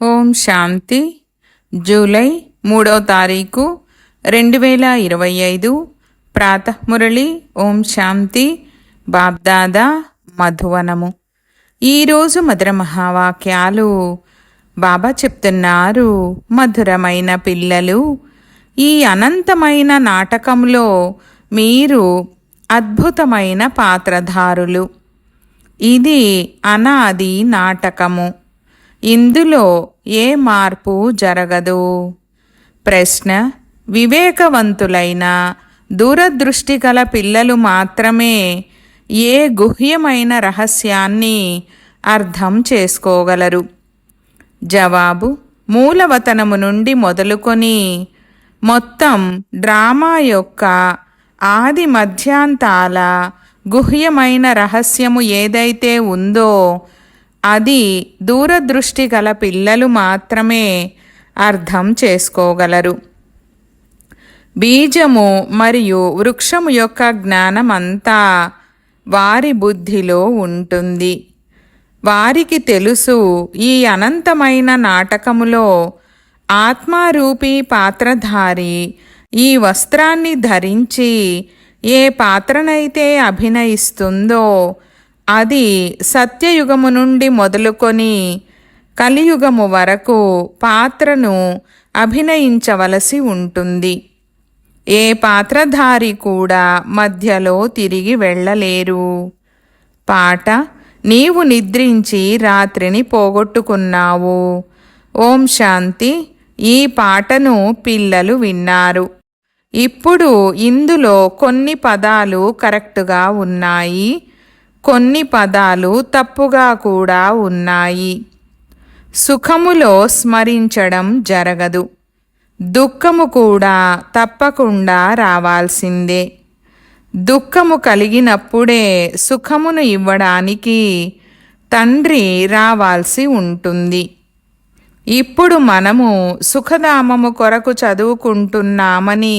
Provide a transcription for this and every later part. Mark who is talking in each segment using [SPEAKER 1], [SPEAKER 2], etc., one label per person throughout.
[SPEAKER 1] ఓం శాంతి. July 3వ తారీఖు 2025 ప్రాతఃమురళి. ఓం శాంతి. బాబ్దాదా మధువనము. ఈరోజు మధుర మహావాక్యాలు. బాబా చెప్తున్నారు, మధురమైన పిల్లలు, ఈ అనంతమైన నాటకంలో మీరు అద్భుతమైన పాత్రధారులు. ఇది అనాది నాటకము. ఇందులో ఏ మార్పు జరగదు. ప్రశ్న: వివేకవంతులైన దూరదృష్టి గల పిల్లలు మాత్రమే ఏ గుహ్యమైన రహస్యాన్ని అర్థం చేసుకోగలరు? జవాబు: మూలవతనము నుండి మొదలుకొని మొత్తం డ్రామా యొక్క ఆది మధ్యాంతాల గుహ్యమైన రహస్యము ఏదైతే ఉందో అది దూరదృష్టి గల పిల్లలు మాత్రమే అర్థం చేసుకోగలరు. బీజము మరియు వృక్షము యొక్క జ్ఞానమంతా వారి బుద్ధిలో ఉంటుంది. వారికి తెలుసు, ఈ అనంతమైన నాటకములో ఆత్మారూపీ పాత్రధారి ఈ వస్త్రాన్ని ధరించి ఏ పాత్రనైతే అభినయిస్తుందో అది సత్యయుగము నుండి మొదలుకొని కలియుగము వరకు పాత్రను అభినయించవలసి ఉంటుంది. ఏ పాత్రధారి కూడా మధ్యలో తిరిగి వెళ్ళలేరు. పాట: నీవు నిద్రించి రాత్రిని పోగొట్టుకున్నావు. ఓం శాంతి. ఈ పాటను పిల్లలు విన్నారు. ఇప్పుడు ఇందులో కొన్ని పదాలు కరెక్టుగా ఉన్నాయి, కొన్ని పదాలు తప్పుగా కూడా ఉన్నాయి. సుఖములో స్మరించడం జరగదు. దుఃఖము కూడా తప్పకుండా రావాల్సిందే. దుఃఖము కలిగినప్పుడే సుఖమును ఇవ్వడానికి తండ్రి రావాల్సి ఉంటుంది. ఇప్పుడు మనము సుఖధామము కొరకు చదువుకుంటున్నామని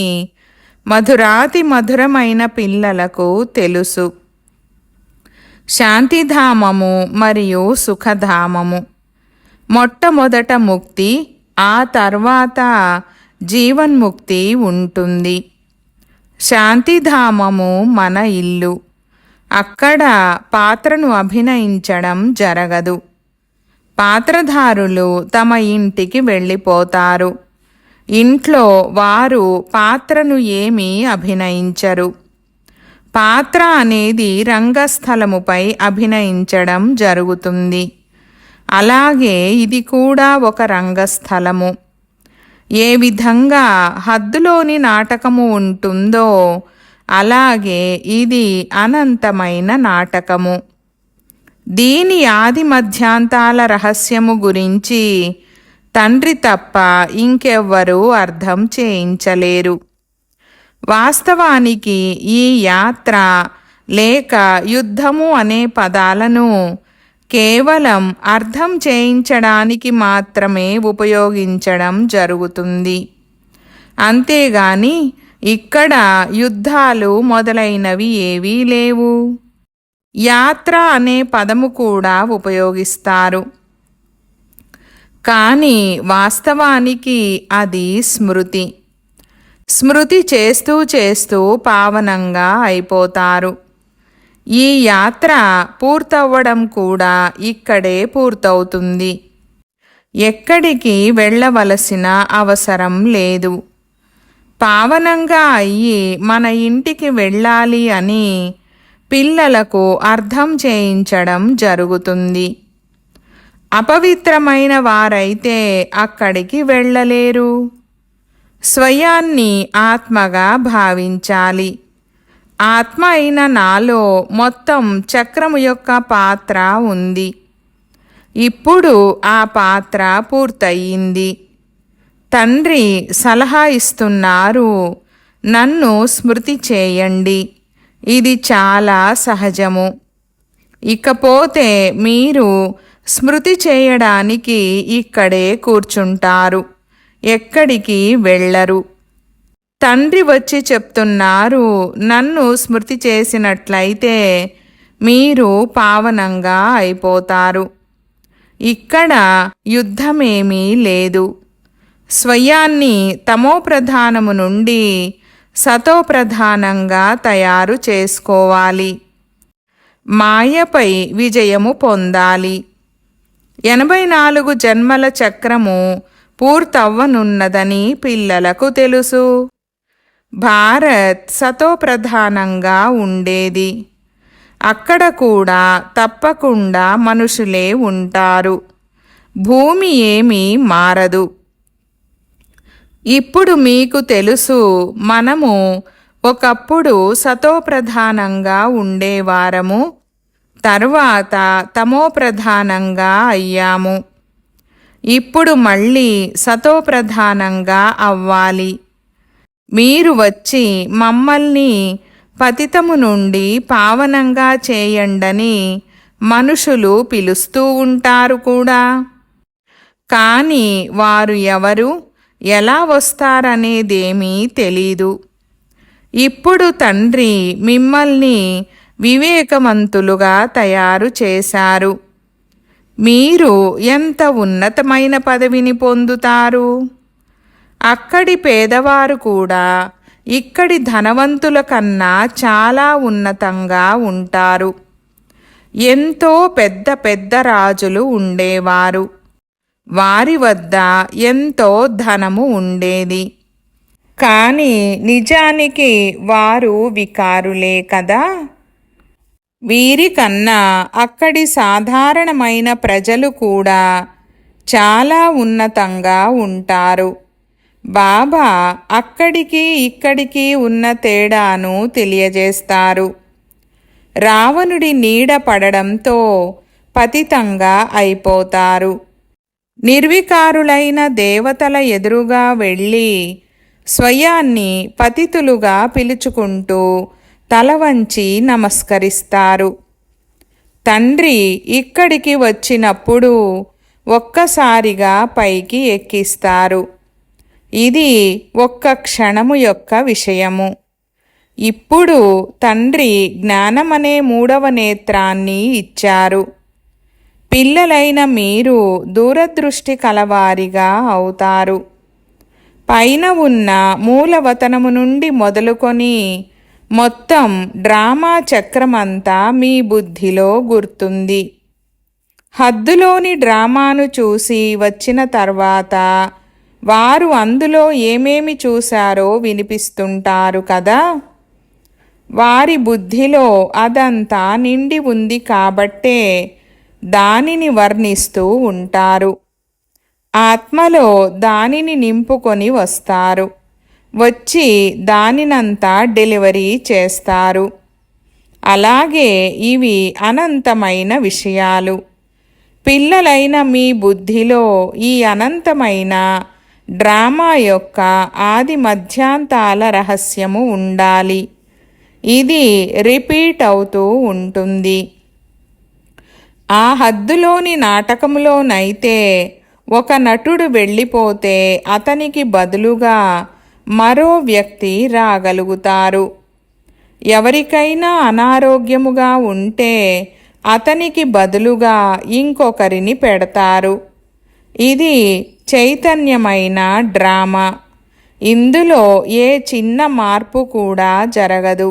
[SPEAKER 1] మధురాతి మధురమైన పిల్లలకు తెలుసు. శాంతిధామము మరియు సుఖధామము. మొట్టమొదట ముక్తి, ఆ తర్వాత జీవన్ముక్తి ఉంటుంది. శాంతిధామము మన ఇల్లు. అక్కడ పాత్రను అభినయించడం జరగదు. పాత్రధారులు తమ ఇంటికి వెళ్ళిపోతారు. ఇంట్లో వారు పాత్రను ఏమీ అభినయించరు. పాత్ర అనేది రంగస్థలముపై అభినయించడం జరుగుతుంది. అలాగే ఇది కూడా ఒక రంగస్థలము. ఏ విధంగా హద్దులోని నాటకము ఉంటుందో అలాగే ఇది అనంతమైన నాటకము. దీని ఆది మధ్యాంతాల రహస్యము గురించి తండ్రి తప్ప ఇంకెవ్వరూ అర్థం చేయించలేరు. వాస్తవానికి ఈ యాత్ర లేక యుద్ధము అనే పదాలను కేవలం అర్థం చేయించడానికి మాత్రమే ఉపయోగించడం జరుగుతుంది. అంతేగాని ఇక్కడ యుద్ధాలు మొదలైనవి ఏవీ లేవు. యాత్ర అనే పదము కూడా ఉపయోగిస్తారు, కానీ వాస్తవానికి అది స్మృతి. స్మృతి చేస్తూ చేస్తూ పావనంగా అయిపోతారు. ఈ యాత్ర పూర్తవ్వడం కూడా ఇక్కడే పూర్తవుతుంది. ఎక్కడికి వెళ్ళవలసిన అవసరం లేదు. పావనంగా అయ్యి మన ఇంటికి వెళ్ళాలి అని పిల్లలకు అర్థం చేయించడం జరుగుతుంది. అపవిత్రమైన వారైతే అక్కడికి వెళ్ళలేరు. స్వయాన్ని ఆత్మగా భావించాలి. ఆత్మ అయిన నాలో మొత్తం చక్రము యొక్క పాత్ర ఉంది. ఇప్పుడు ఆ పాత్ర పూర్తయింది. తండ్రి సలహా ఇస్తున్నారు, నన్ను స్మృతి చేయండి. ఇది చాలా సహజము. ఇకపోతే మీరు స్మృతి చేయడానికి ఇక్కడే కూర్చుంటారు, ఎక్కడికి వెళ్ళరు. తండ్రి వచ్చి చెప్తున్నారు, నన్ను స్మృతి చేసినట్లయితే మీరు పావనంగా అయిపోతారు. ఇక్కడ యుద్ధమేమీ లేదు. స్వయాన్ని తమోప్రధానము నుండి సతోప్రధానంగా తయారు చేసుకోవాలి. మాయపై విజయము పొందాలి. 84 జన్మల చక్రము పూర్తవ్వనున్నదని పిల్లలకు తెలుసు. భారత్ సతోప్రధానంగా ఉండేది. అక్కడ కూడా తప్పకుండా మనుషులే ఉంటారు. భూమి ఏమీ మారదు. ఇప్పుడు మీకు తెలుసు, మనము ఒకప్పుడు సతోప్రధానంగా ఉండేవారము, తర్వాత తమోప్రధానంగా అయ్యాము. ఇప్పుడు మళ్ళీ సతోప్రధానంగా అవ్వాలి. మీరు వచ్చి మమ్మల్ని పతితము నుండి పావనంగా చేయండని మనుషులు పిలుస్తూ ఉంటారు కూడా. కానీ వారు ఎవరు, ఎలా వస్తారనేదేమీ తెలీదు. ఇప్పుడు తండ్రి మిమ్మల్ని వివేకవంతులుగా తయారు చేశారు. మీరు ఎంత ఉన్నతమైన పదవిని పొందుతారు. అక్కడి పేదవారు కూడా ఇక్కడి ధనవంతుల కన్నా చాలా ఉన్నతంగా ఉంటారు. ఎంతో పెద్ద పెద్ద రాజులు ఉండేవారు. వారి వద్ద ఎంతో ధనము ఉండేది. కానీ నిజానికి వారు వికారులే కదా. వీరికన్నా అక్కడి సాధారణమైన ప్రజలు కూడా చాలా ఉన్నతంగా ఉంటారు. బాబా అక్కడికి ఇక్కడికి ఉన్న తేడాను తెలియజేస్తారు. రావణుడి నీడ పడడంతో పతితంగా అయిపోతారు. నిర్వికారులైన దేవతల ఎదురుగా వెళ్ళి స్వయాన్ని పతితులుగా పిలుచుకుంటూ తల వంచి నమస్కరిస్తారు. తండ్రి ఇక్కడికి వచ్చినప్పుడు ఒక్కసారిగా పైకి ఎక్కిస్తారు. ఇది ఒక్క క్షణము యొక్క విషయము. ఇప్పుడు తండ్రి జ్ఞానమనే 3వ నేత్రాన్ని ఇచ్చారు. పిల్లలైన మీరు దూరదృష్టి కలవారిగా అవుతారు. పైన ఉన్న మూలవతనము నుండి మొదలుకొని మొత్తం డ్రామా చక్రమంతా మీ బుద్ధిలో గుర్తుంది. హద్దులోని డ్రామాను చూసి వచ్చిన తర్వాత వారు అందులో ఏమేమి చూశారో వినిపిస్తుంటారు కదా. వారి బుద్ధిలో అదంతా నిండి ఉంది కాబట్టే దానిని వర్ణిస్తూ ఉంటారు. ఆత్మలో దానిని నింపుకొని వస్తారు. వచ్చి దానినంతా డెలివరీ చేస్తారు. అలాగే ఇవి అనంతమైన విషయాలు. పిల్లలైన మీ బుద్ధిలో ఈ అనంతమైన డ్రామా యొక్క ఆది మధ్యాంతాల రహస్యము ఉండాలి. ఇది రిపీట్ అవుతూ ఉంటుంది. ఆ హద్దులోని నాటకములోనైతే ఒక నటుడు వెళ్ళిపోతే అతనికి బదులుగా మరో వ్యక్తి రాగలుగుతారు. ఎవరికైనా అనారోగ్యముగా ఉంటే అతనికి బదులుగా ఇంకొకరిని పెడతారు. ఇది చైతన్యమైన డ్రామా. ఇందులో ఏ చిన్న మార్పు కూడా జరగదు.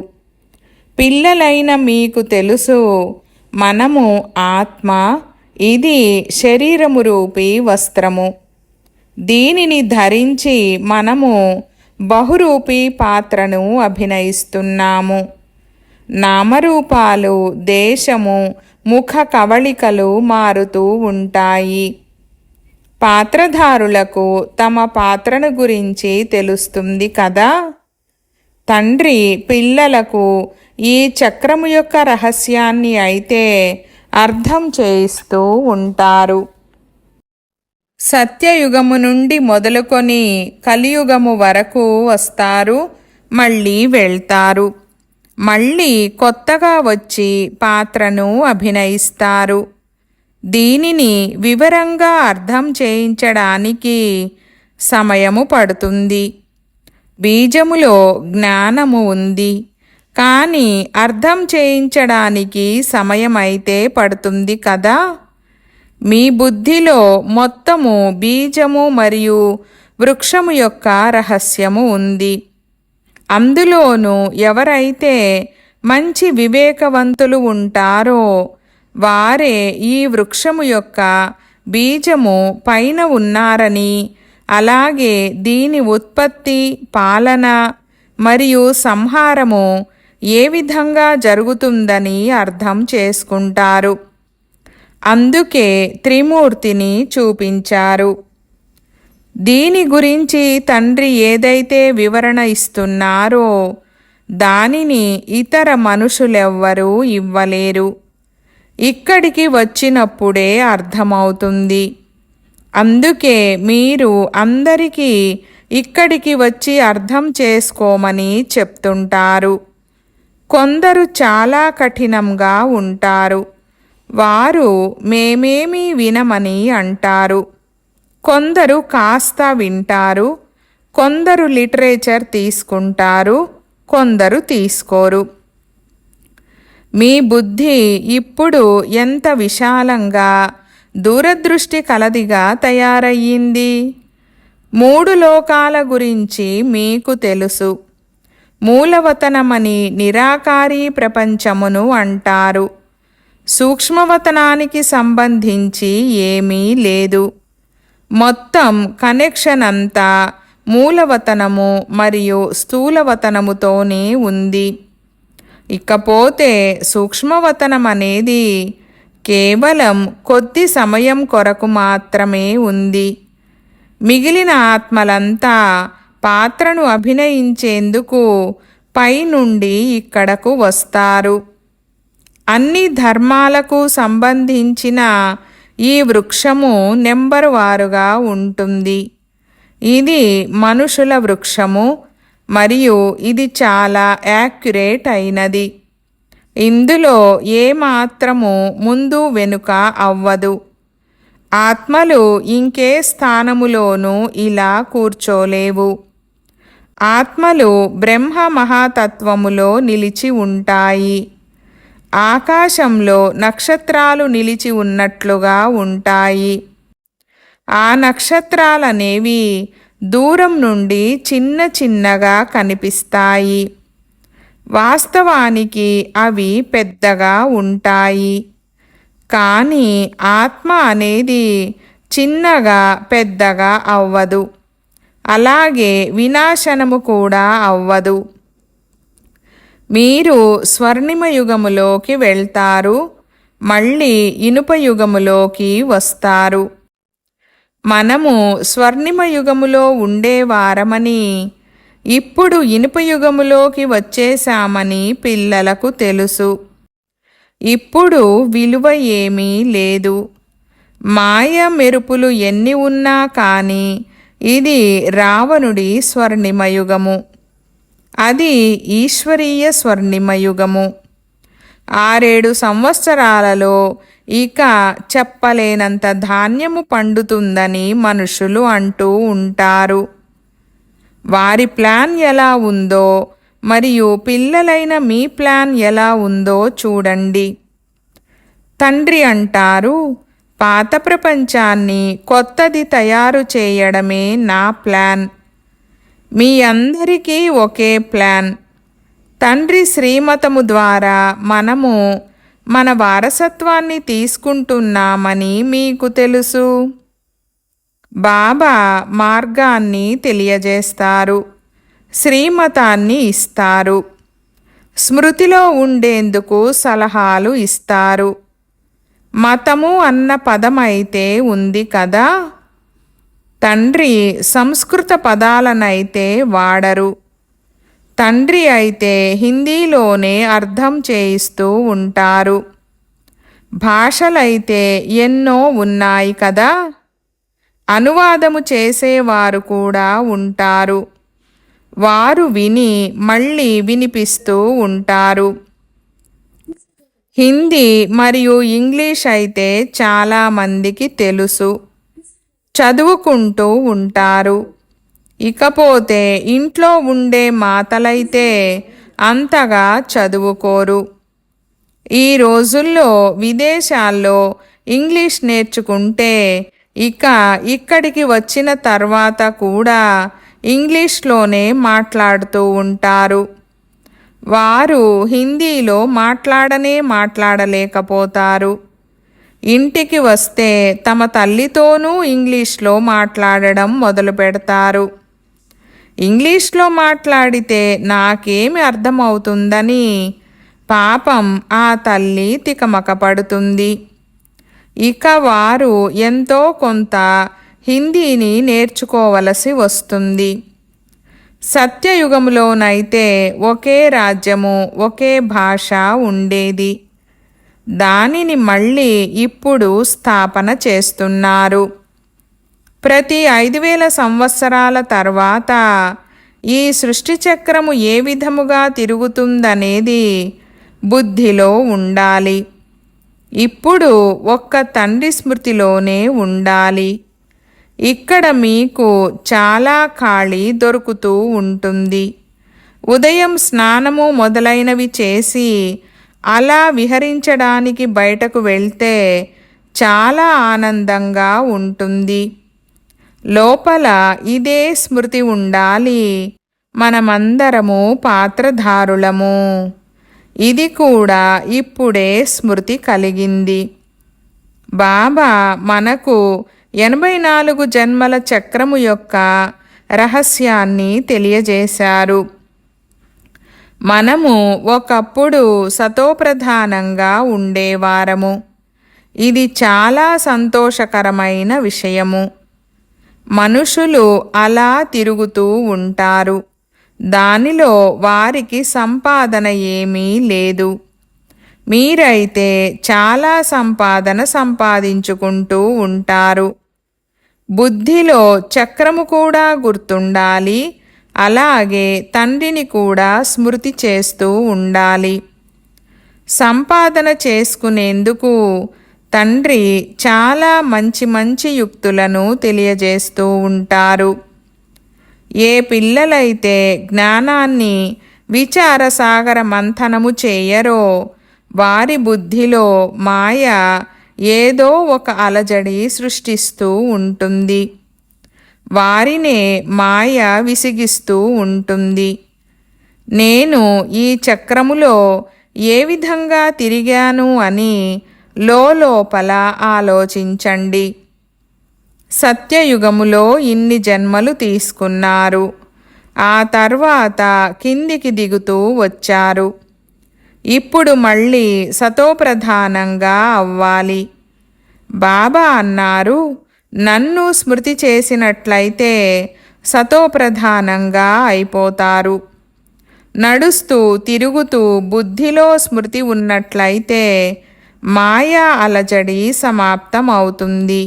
[SPEAKER 1] పిల్లలైన మీకు తెలుసు, మనము ఆత్మ, ఇది శరీరము రూపీ వస్త్రము. దీనిని ధరించి మనము బహురూపీ పాత్రను అభినయిస్తున్నాము. నామరూపాలు, దేశము, ముఖ కవళికలు మారుతూ ఉంటాయి. పాత్రధారులకు తమ పాత్రను గురించి తెలుస్తుంది కదా. తండ్రి పిల్లలకు ఈ చక్రము యొక్క రహస్యాన్ని అయితే అర్థం చేయిస్తూ ఉంటారు. సత్యయుగము నుండి మొదలుకొని కలియుగము వరకు వస్తారు, మళ్ళీ వెళ్తారు. మళ్ళీ కొత్తగా వచ్చి పాత్రను అభినయిస్తారు. దీనిని వివరంగా అర్థం చేయించడానికి సమయము పడుతుంది. బీజములో జ్ఞానము ఉంది, కానీ అర్థం చేయించడానికి సమయమైతే పడుతుంది కదా. మీ బుద్ధిలో మొత్తము బీజము మరియు వృక్షము యొక్క రహస్యము ఉంది. అందులోనూ ఎవరైతే మంచి వివేకవంతులు ఉంటారో వారే ఈ వృక్షము యొక్క బీజము పైన ఉన్నారని, అలాగే దీని ఉత్పత్తి, పాలన మరియు సంహారము ఏ విధంగా జరుగుతుందని అర్థం చేసుకుంటారు. అందుకే త్రిమూర్తిని చూపించారు. దీని గురించి తండ్రి ఏదైతే వివరణ ఇస్తున్నారో దానిని ఇతర మనుషులెవ్వరూ ఇవ్వలేరు. ఇక్కడికి వచ్చినప్పుడే అర్థమవుతుంది. అందుకే మీరు అందరికీ ఇక్కడికి వచ్చి అర్థం చేసుకోమని చెప్తుంటారు. కొందరు చాలా కఠినంగా ఉంటారు. వారు మేమేమీ వినమని అంటారు. కొందరు కాస్త వింటారు. కొందరు లిటరేచర్ తీసుకుంటారు. కొందరు తీసుకోరు. మీ బుద్ధి ఇప్పుడు ఎంత విశాలంగా, దూరదృష్టి కలదిగా తయారయ్యింది. 3 లోకాల గురించి మీకు తెలుసు. మూలవతనమని నిరాకారీ ప్రపంచమును అంటారు. సూక్ష్మవతనానికి సంబంధించి ఏమీ లేదు. మొత్తం కనెక్షన్ అంతా మూలవతనము మరియు స్థూలవతనముతోనే ఉంది. ఇకపోతే సూక్ష్మవతనం అనేది కేవలం కొద్ది సమయం కొరకు మాత్రమే ఉంది. మిగిలిన ఆత్మలంతా పాత్రను అభినయించేందుకు పైనుండి ఇక్కడకు వస్తారు. అన్ని ధర్మాలకు సంబంధించిన ఈ వృక్షము నెంబరు వారుగా ఉంటుంది. ఇది మనుషుల వృక్షము మరియు ఇది చాలా యాక్యురేట్ అయినది. ఇందులో ఏమాత్రము ముందు వెనుక అవ్వదు. ఆత్మలు ఇంకే స్థానములోనూ ఇలా కూర్చోలేవు. ఆత్మలు బ్రహ్మ మహాతత్వములో నిలిచి ఉంటాయి. ఆకాశంలో నక్షత్రాలు నిలిచి ఉన్నట్లుగా ఉంటాయి. ఆ నక్షత్రాలనేవి దూరం నుండి చిన్న చిన్నగా కనిపిస్తాయి. వాస్తవానికి అవి పెద్దగా ఉంటాయి. కానీ ఆత్మ అనేది చిన్నగా పెద్దగా అవ్వదు. అలాగే వినాశనము కూడా అవ్వదు. మీరు స్వర్ణిమ యుగములోకి వెళ్తారు, మళ్ళీ ఇనుప యుగములోకి వస్తారు. మనము స్వర్ణిమ యుగములో ఉండేవారమని, ఇప్పుడు ఇనుప యుగములోకి వచ్చేశామని పిల్లలకు తెలుసు. ఇప్పుడు విలువ ఏమీ లేదు. మాయ మెరుపులు ఎన్ని ఉన్నా కానీ ఇది రావణుడి స్వర్ణిమయుగము. అది ఈశ్వరీయ స్వర్ణిమయుగము. 6-7 సంవత్సరాలలో ఇక చెప్పలేనంత ధాన్యము పండుతుందని మనుషులు అంటూ ఉంటారు. వారి ప్లాన్ ఎలా ఉందో మరియు పిల్లలైన మీ ప్లాన్ ఎలా ఉందో చూడండి. తండ్రి అంటారు, పాత ప్రపంచాన్ని కొత్తది తయారు చేయడమే నా ప్లాన్. మీ అందరికీ ఒకే ప్లాన్. తండ్రి శ్రీమతము ద్వారా మనము మన వారసత్వాన్ని తీసుకుంటున్నామని మీకు తెలుసు. బాబా మార్గాన్ని తెలియజేస్తారు, శ్రీమతాన్ని ఇస్తారు, స్మృతిలో ఉండేందుకు సలహాలు ఇస్తారు. మతము అన్న పదమైతే ఉంది కదా. తండ్రి సంస్కృత పదాలనైతే వాడరు. తండ్రి అయితే హిందీలోనే అర్థం చేయిస్తూ ఉంటారు. భాషలైతే ఎన్నో ఉన్నాయి కదా. అనువాదము చేసేవారు కూడా ఉంటారు. వారు విని మళ్ళీ వినిపిస్తూ ఉంటారు. హిందీ మరియు ఇంగ్లీష్ అయితే చాలామందికి తెలుసు, చదువుకుంటూ ఉంటారు. ఇకపోతే ఇంట్లో ఉండే మాతలైతే అంతగా చదువుకోరు. ఈ రోజుల్లో విదేశాల్లో ఇంగ్లీష్ నేర్చుకుంటే ఇక ఇక్కడికి వచ్చిన తర్వాత కూడా ఇంగ్లీష్లోనే మాట్లాడుతూ ఉంటారు. వారు హిందీలో మాట్లాడలేకపోతారు. ఇంటికి వస్తే తమ తల్లితోనూ ఇంగ్లీష్లో మాట్లాడడం మొదలు పెడతారు. ఇంగ్లీష్లో మాట్లాడితే నాకేమి అర్థమవుతుందని పాపం ఆ తల్లి తికమక పడుతుంది. ఇక వారు ఎంతో కొంత హిందీని నేర్చుకోవలసి వస్తుంది. సత్యయుగంలోనైతే ఒకే రాజ్యము, ఒకే భాష ఉండేది. దానిని మళ్ళీ ఇప్పుడు స్థాపన చేస్తున్నారు. ప్రతి 5000 సంవత్సరాల తర్వాత ఈ సృష్టి చక్రము ఏ విధముగా తిరుగుతుందనేది బుద్ధిలో ఉండాలి. ఇప్పుడు ఒక్క తండ్రి స్మృతిలోనే ఉండాలి. ఇక్కడ మీకు చాలా ఖాళీ దొరుకుతూ ఉంటుంది. ఉదయం స్నానము మొదలైనవి చేసి అలా విహరించడానికి బయటకు వెళ్తే చాలా ఆనందంగా ఉంటుంది. లోపల ఇదే స్మృతి ఉండాలి, మనమందరము పాత్రధారులము. ఇది కూడా ఇప్పుడే స్మృతి కలిగింది. బాబా మనకు 84 జన్మల చక్రము యొక్క రహస్యాన్ని తెలియజేశారు. మనము ఒకప్పుడు సతోప్రధానంగా ఉండేవారము. ఇది చాలా సంతోషకరమైన విషయము. మనుషులు అలా తిరుగుతూ ఉంటారు. దానిలో వారికి సంపాదన ఏమీ లేదు. మీరైతే చాలా సంపాదన సంపాదించుకుంటూ ఉంటారు. బుద్ధిలో చక్రము కూడా గుర్తుండాలి. అలాగే తండ్రిని కూడా స్మృతి చేస్తూ ఉండాలి. సంపాదన చేసుకునేందుకు తండ్రి చాలా మంచి మంచి యుక్తులను తెలియజేస్తూ ఉంటారు. ఏ పిల్లలైతే జ్ఞానాన్ని విచారసాగర మంథనము చేయరో వారి బుద్ధిలో మాయ ఏదో ఒక అలజడి సృష్టిస్తూ ఉంటుంది. వారినే మాయ విసిగిస్తూ ఉంటుంది. నేను ఈ చక్రములో ఏ విధంగా తిరిగాను అని లోపల ఆలోచించండి. సత్యయుగములో ఇన్ని జన్మలు తీసుకున్నారు. ఆ తర్వాత కిందికి దిగుతూ వచ్చారు. ఇప్పుడు మళ్ళీ సతోప్రధానంగా అవ్వాలి. బాబా అన్నారు, నన్ను స్మృతి చేసినట్లయితే సతోప్రధానంగా అయిపోతారు. నడుస్తూ తిరుగుతూ బుద్ధిలో స్మృతి ఉన్నట్లయితే మాయా అలజడి సమాప్తం అవుతుంది.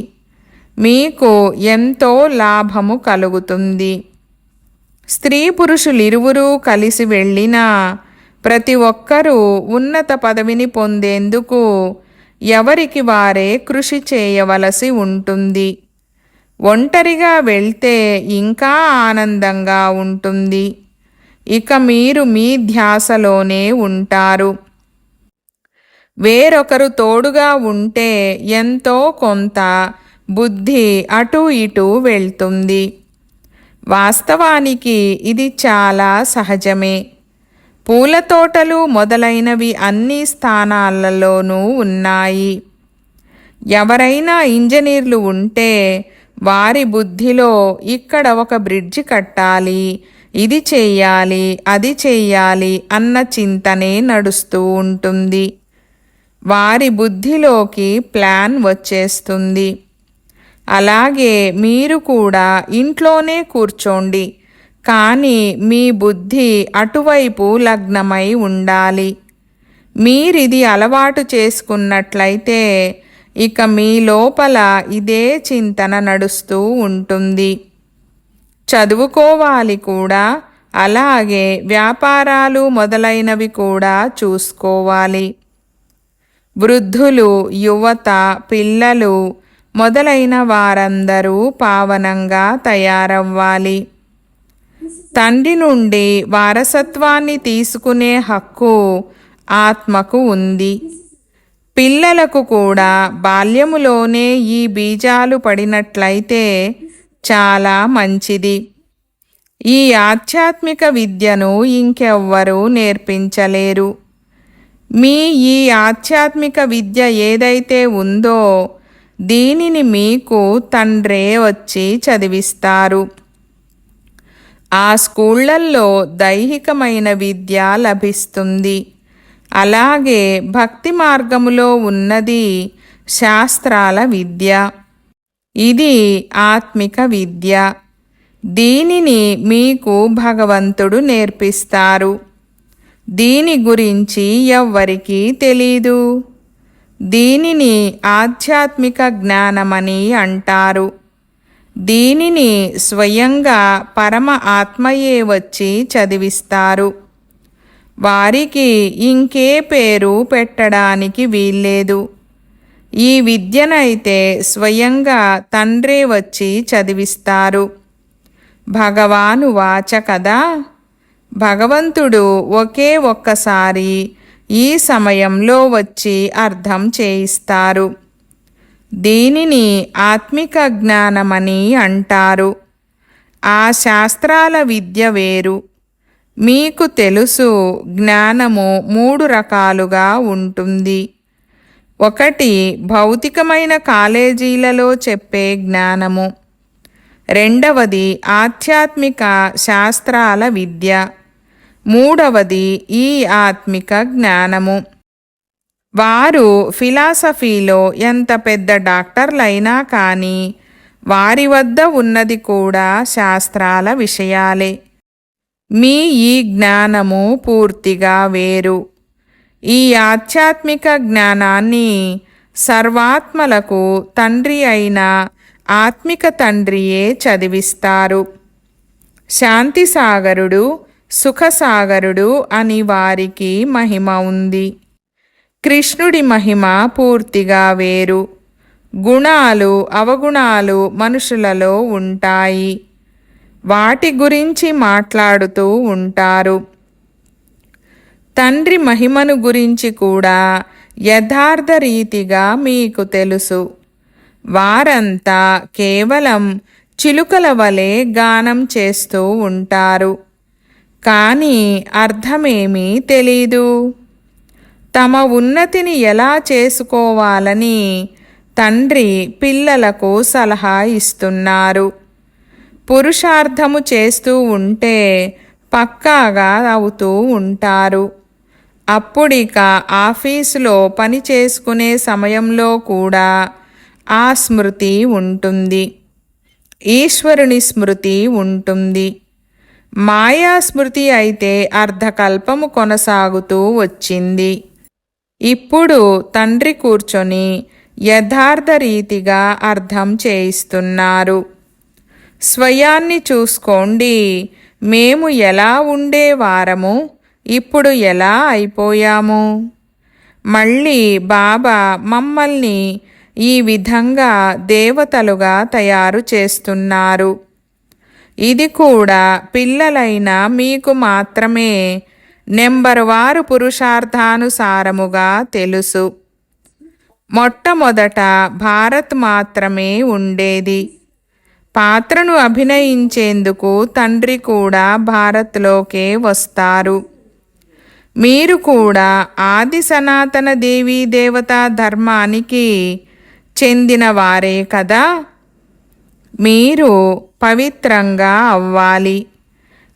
[SPEAKER 1] మీకు ఎంతో లాభము కలుగుతుంది. స్త్రీ పురుషులిరువురూ కలిసి వెళ్ళినా ప్రతి ఒక్కరూ ఉన్నత పదవిని పొందేందుకు ఎవరికి వారే కృషి చేయవలసి ఉంటుంది. ఒంటరిగా వెళ్తే ఇంకా ఆనందంగా ఉంటుంది. ఇక మీరు మీ ధ్యాసలోనే ఉంటారు. వేరొకరు తోడుగా ఉంటే ఎంతో కొంత బుద్ధి అటు ఇటు వెళ్తుంది. వాస్తవానికి ఇది చాలా సహజమే. పూల తోటలు మొదలైనవి అన్ని స్థానాలలోనూ ఉన్నాయి. ఎవరైనా ఇంజనీర్లు ఉంటే వారి బుద్ధిలో ఇక్కడ ఒక బ్రిడ్జి కట్టాలి, ఇది చెయ్యాలి, అది చెయ్యాలి అన్న చింతనే నడుస్తూ ఉంటుంది. వారి బుద్ధిలోకి ప్లాన్ వచ్చేస్తుంది. అలాగే మీరు కూడా ఇంట్లోనే కూర్చోండి, కానీ మీ బుద్ధి అటువైపు లగ్నమై ఉండాలి. మీరిది అలవాటు చేసుకున్నట్లయితే ఇక మీ లోపల ఇదే చింతన నడుస్తూ ఉంటుంది. చదువుకోవాలి కూడా, అలాగే వ్యాపారాలు మొదలైనవి కూడా చూసుకోవాలి. వృద్ధులు, యువత, పిల్లలు మొదలైన వారందరూ పావనంగా తయారవ్వాలి. తండ్రి నుండి వారసత్వాన్ని తీసుకునే హక్కు ఆత్మకు ఉంది. పిల్లలకు కూడా బాల్యములోనే ఈ బీజాలు పడినట్లయితే చాలా మంచిది. ఈ ఆధ్యాత్మిక విద్యను ఇంకెవ్వరూ నేర్పించలేరు. మీ ఈ ఆధ్యాత్మిక విద్య ఏదైతే ఉందో దీనిని మీకు తండ్రే వచ్చి చదివిస్తారు. ఆ స్కూళ్ళల్లో దైహికమైన విద్య లభిస్తుంది. అలాగే భక్తి మార్గములో ఉన్నది శాస్త్రాల విద్య. ఇది ఆత్మిక విద్య. దీనిని మీకు భగవంతుడు నేర్పిస్తారు. దీని గురించి ఎవ్వరికీ తెలీదు. దీనిని ఆధ్యాత్మిక జ్ఞానమని అంటారు. దీనిని స్వయంగా పరమ ఆత్మయే వచ్చి చదివిస్తారు. వారికి ఇంకే పేరు పెట్టడానికి వీల్లేదు. ఈ విద్యనైతే స్వయంగా తండ్రే వచ్చి చదివిస్తారు. భగవాను వాచ కదా. భగవంతుడు ఒకే ఒక్కసారి ఈ సమయంలో వచ్చి అర్థం చేయిస్తారు. దీనిని ఆత్మిక జ్ఞానమని అంటారు. ఆ శాస్త్రాల విద్య వేరు. మీకు తెలుసు, జ్ఞానము 3 రకాలుగా ఉంటుంది. ఒకటి భౌతికమైన కాలేజీలలో చెప్పే జ్ఞానము. రెండవది ఆధ్యాత్మిక శాస్త్రాల విద్య. మూడవది ఈ ఆత్మిక జ్ఞానము. వారు ఫిలాసఫీలో ఎంత పెద్ద డాక్టర్లైనా కానీ వారి వద్ద ఉన్నది కూడా శాస్త్రాల విషయాలే. మీ ఈ జ్ఞానము పూర్తిగా వేరు. ఈ ఆధ్యాత్మిక జ్ఞానాన్ని సర్వాత్మలకు తండ్రి అయిన ఆత్మిక తండ్రియే చదివిస్తారు. శాంతిసాగరుడు, సుఖసాగరుడు అని వారికి మహిమ ఉంది. కృష్ణుడి మహిమ పూర్తిగా వేరు. గుణాలు, అవగుణాలు మనుషులలో ఉంటాయి. వాటి గురించి మాట్లాడుతూ ఉంటారు. తండ్రి మహిమను గురించి కూడా యథార్థ రీతిగా మీకు తెలుసు. వారంతా కేవలం చిలుకల వలె గానం చేస్తూ ఉంటారు. కానీ అర్థమేమీ తెలీదు. తమ ఉన్నతిని ఎలా చేసుకోవాలని తండ్రి పిల్లలకు సలహా ఇస్తున్నారు. పురుషార్థము చేస్తూ ఉంటే పక్కాగా అవుతూ ఉంటారు. అప్పుడిక ఆఫీసులో పని చేసుకునే సమయంలో కూడా ఆ స్మృతి ఉంటుంది. ఈశ్వరుని స్మృతి ఉంటుంది. మాయా స్మృతి అయితే అర్ధకల్పము కొనసాగుతూ వచ్చింది. ఇప్పుడు తండ్రి కూర్చొని యథార్థ రీతిగా అర్థం చేయిస్తున్నారు. స్వయాన్ని చూసుకోండి. మేము ఎలా ఉండేవారము, ఇప్పుడు ఎలా అయిపోయాము. మళ్ళీ బాబా మమ్మల్ని ఈ విధంగా దేవతలుగా తయారు చేస్తున్నారు. ఇది కూడా పిల్లలైన మీకు మాత్రమే నెంబరువారు పురుషార్థానుసారముగా తెలుసు. మొట్టమొదట భారత్ మాత్రమే ఉండేది. పాత్రను అభినయించేందుకు తండ్రి కూడా భారత్లోకే వస్తారు. మీరు కూడా ఆది సనాతన దేవీ దేవతా ధర్మానికి చెందినవారే కదా. మీరు పవిత్రంగా అవ్వాలి,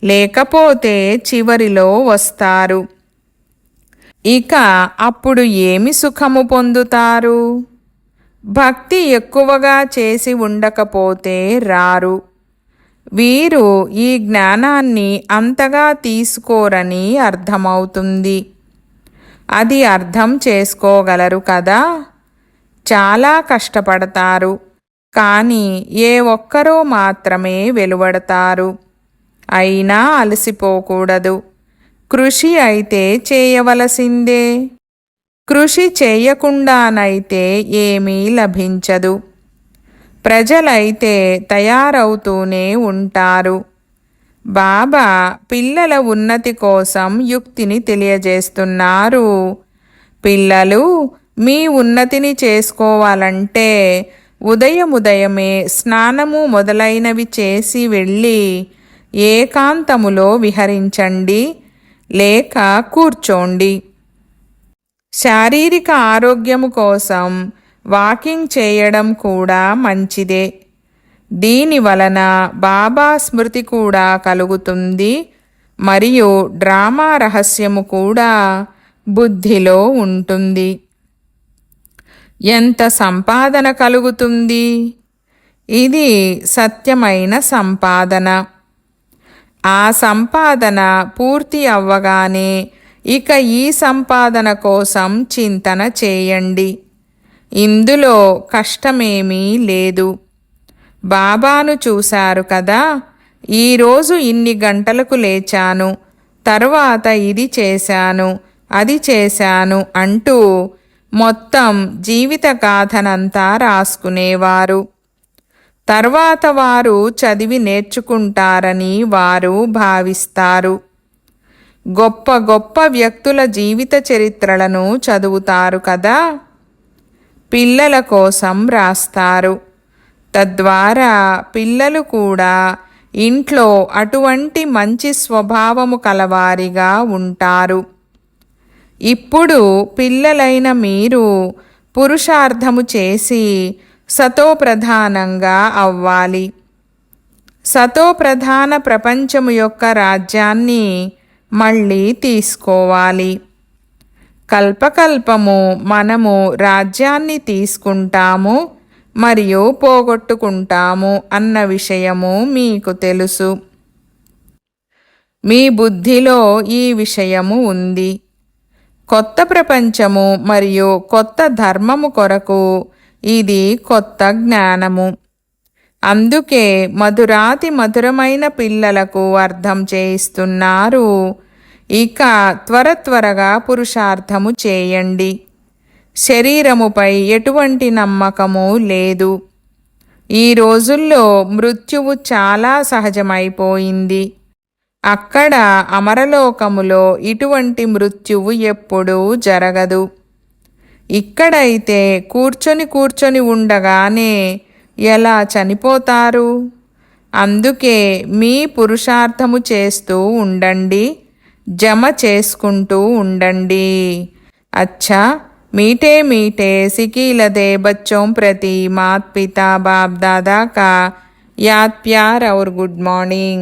[SPEAKER 1] లేకపోతే చివరిలో వస్తారు. ఇక అప్పుడు ఏమి సుఖము పొందుతారు? భక్తి ఎక్కువగా చేసి ఉండకపోతే రారు. వీరు ఈ జ్ఞానాన్ని అంతగా తీసుకోరని అర్థమవుతుంది. అది అర్థం చేసుకోగలరు కదా. చాలా కష్టపడతారు, కానీ ఏ ఒక్కరో మాత్రమే వెలువడతారు. అయినా అలసిపోకూడదు. కృషి అయితే చేయవలసిందే. కృషి చేయకుండానైతే ఏమీ లభించదు. ప్రజలైతే తయారవుతూనే ఉంటారు. బాబా పిల్లల ఉన్నతి కోసం యుక్తిని తెలియజేస్తున్నారు. పిల్లలు, మీ ఉన్నతిని చేసుకోవాలంటే ఉదయముదయమే స్నానము మొదలైనవి చేసి వెళ్ళి ఏకాంతములో విహరించండి లేక కూర్చోండి. శారీరక ఆరోగ్యము కోసం వాకింగ్ చేయడం కూడా మంచిదే. దీని వలన బాబా స్మృతి కూడా కలుగుతుంది మరియు డ్రామా రహస్యము కూడా బుద్ధిలో ఉంటుంది. ఎంత సంపాదన కలుగుతుంది? ఇది సత్యమైన సంపాదన. ఆ సంపాదన పూర్తి అవ్వగానే ఇక ఈ సంపాదన కోసం చింతన చేయండి. ఇందులో కష్టమేమీ లేదు. బాబాను చూశారు కదా, ఈరోజు ఇన్ని గంటలకు లేచాను, తర్వాత ఇది చేశాను, అది చేశాను అంటూ మొత్తం జీవిత గాథనంతా రాసుకునేవారు. తర్వాత వారు చదివి నేర్చుకుంటారని వారు భావిస్తారు. గొప్ప గొప్ప వ్యక్తుల జీవిత చరిత్రలను చదువుతారు కదా, పిల్లల కోసం రాస్తారు. తద్వారా పిల్లలు కూడా ఇంట్లో అటువంటి మంచి స్వభావము కలవారిగా ఉంటారు. ఇప్పుడు పిల్లలైన మీరు పురుషార్థము చేసి సతోప్రధానంగా అవ్వాలి. సతోప్రధాన ప్రపంచము యొక్క రాజ్యాన్ని మళ్ళీ తీసుకోవాలి. కల్పకల్పము మనము రాజ్యాన్ని తీసుకుంటాము మరియు పోగొట్టుకుంటాము అన్న విషయము మీకు తెలుసు. మీ బుద్ధిలో ఈ విషయము ఉంది. కొత్త ప్రపంచము మరియు కొత్త ధర్మము కొరకు ఇది కొత్త జ్ఞానము. అందుకే మధురాతి మధురమైన పిల్లలకు అర్థం చేయిస్తున్నారు. ఇక త్వరగా పురుషార్థము చేయండి. శరీరముపై ఎటువంటి నమ్మకము లేదు. ఈ రోజుల్లో మృత్యువు చాలా సహజమైపోయింది. అక్కడ అమరలోకములో ఇటువంటి మృత్యువు ఎప్పుడూ జరగదు. ఇక్కడైతే కూర్చొని ఉండగానే ఎలా చనిపోతారు? అందుకే మీ పురుషార్థము చేస్తూ ఉండండి, జమ చేసుకుంటూ ఉండండి. అచ్చా, मीठे मीठे सिकीलदे बच्चों प्रति मात पिता बाप दादा का याद प्यार और गुड मॉर्निंग।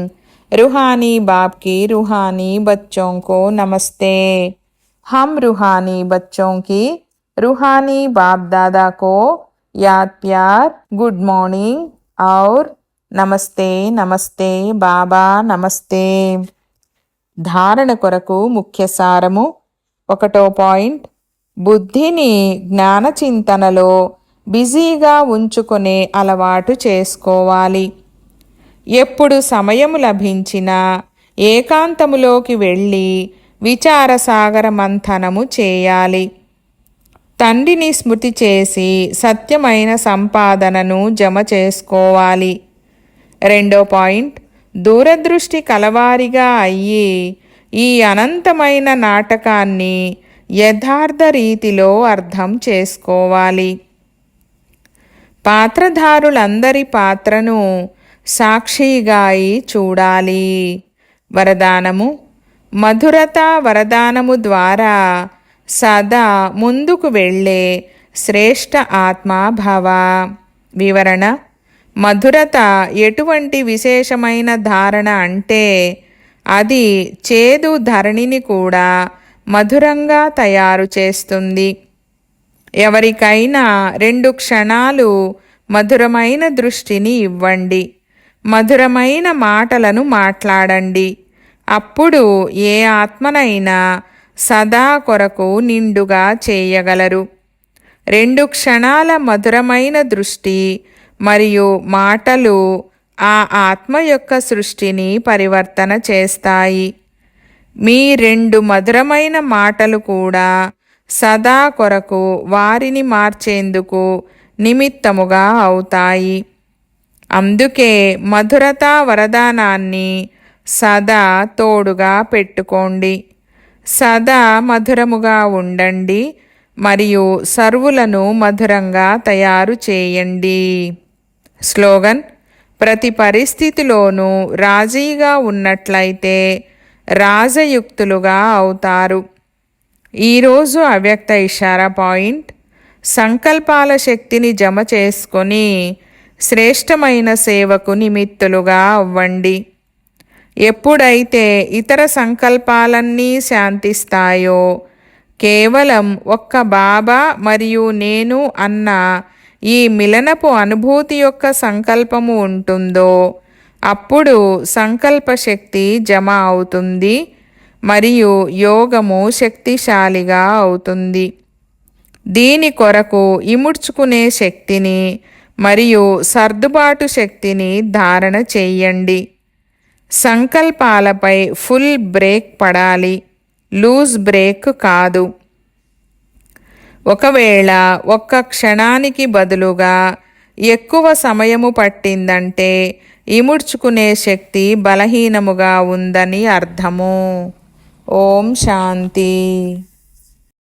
[SPEAKER 1] रूहानी बाप की रूहानी बच्चों को नमस्ते। हम रूहानी बच्चों की रूहानी बाप दादा को याद प्यार, गुड मॉर्निंग और నమస్తే నమస్తే బాబా నమస్తే. ధారణ కొరకు ముఖ్య సారము. 1వ పాయింట్, బుద్ధిని జ్ఞానచింతనలో బిజీగా ఉంచుకునే అలవాటు చేసుకోవాలి. ఎప్పుడు సమయము లభించినా ఏకాంతములోకి వెళ్ళి విచారసాగర మంథనము చేయాలి. తండ్రిని స్మృతి చేసి సత్యమైన సంపాదనను జమ చేసుకోవాలి. 2వ పాయింట్, దూరదృష్టి కలవారిగా అయ్యి ఈ అనంతమైన నాటకాన్ని యథార్థ రీతిలో అర్థం చేసుకోవాలి. పాత్రధారులందరి పాత్రను సాక్షిగా చూడాలి. వరదానము. మధురత వరదానము ద్వారా సదా ముందుకు వెళ్ళే శ్రేష్ఠ ఆత్మాభవ. వివరణ. మధురత ఎటువంటి విశేషమైన ధారణ అంటే అది చేదు ధరణిని కూడా మధురంగా తయారు చేస్తుంది. ఎవరికైనా 2 క్షణాలు మధురమైన దృష్టిని ఇవ్వండి, మధురమైన మాటలను మాట్లాడండి. అప్పుడు ఏ ఆత్మనైనా సదా కొరకు నిండుగా చేయగలరు. 2 క్షణాల మధురమైన దృష్టి మరియు మాటలు ఆ ఆత్మ యొక్క సృష్టిని పరివర్తన చేస్తాయి. మీ 2 మధురమైన మాటలు కూడా సదా కొరకు వారిని మార్చేందుకు నిమిత్తముగా అవుతాయి. అందుకే మధురతా వరదానాన్ని సదా తోడుగా పెట్టుకోండి. సదా మధురముగా ఉండండి మరియు సర్వులను మధురంగా తయారు చేయండి. స్లోగన్: ప్రతి పరిస్థితిలోనూ రాజీగా ఉన్నట్లయితే రాజయుక్తులుగా అవుతారు. ఈరోజు అవ్యక్త ఇషారా పాయింట్: సంకల్పాల శక్తిని జమ చేసుకొని శ్రేష్టమైన సేవకు నిమిత్తులుగా అవ్వండి. ఎప్పుడైతే ఇతర సంకల్పాలన్నీ శాంతిస్తాయో, కేవలం ఒక్క బాబా మరియు నేను అన్న ఈ మిలనపు అనుభూతి యొక్క సంకల్పము ఉంటుందో, అప్పుడు సంకల్ప శక్తి జమ అవుతుంది మరియు యోగము శక్తిశాలిగా అవుతుంది. దీని కొరకు ఇముడ్చుకునే శక్తిని మరియు సర్దుబాటు శక్తిని ధారణ చెయ్యండి. సంకల్పాలపై ఫుల్ బ్రేక్ పడాలి, లూజ్ బ్రేక్ కాదు. ఒకవేళ ఒక్క క్షణానికి బదులుగా ఎక్కువ సమయము పట్టిందంటే ఇముడ్చుకునే శక్తి బలహీనముగా ఉందని అర్థము. ఓం శాంతి.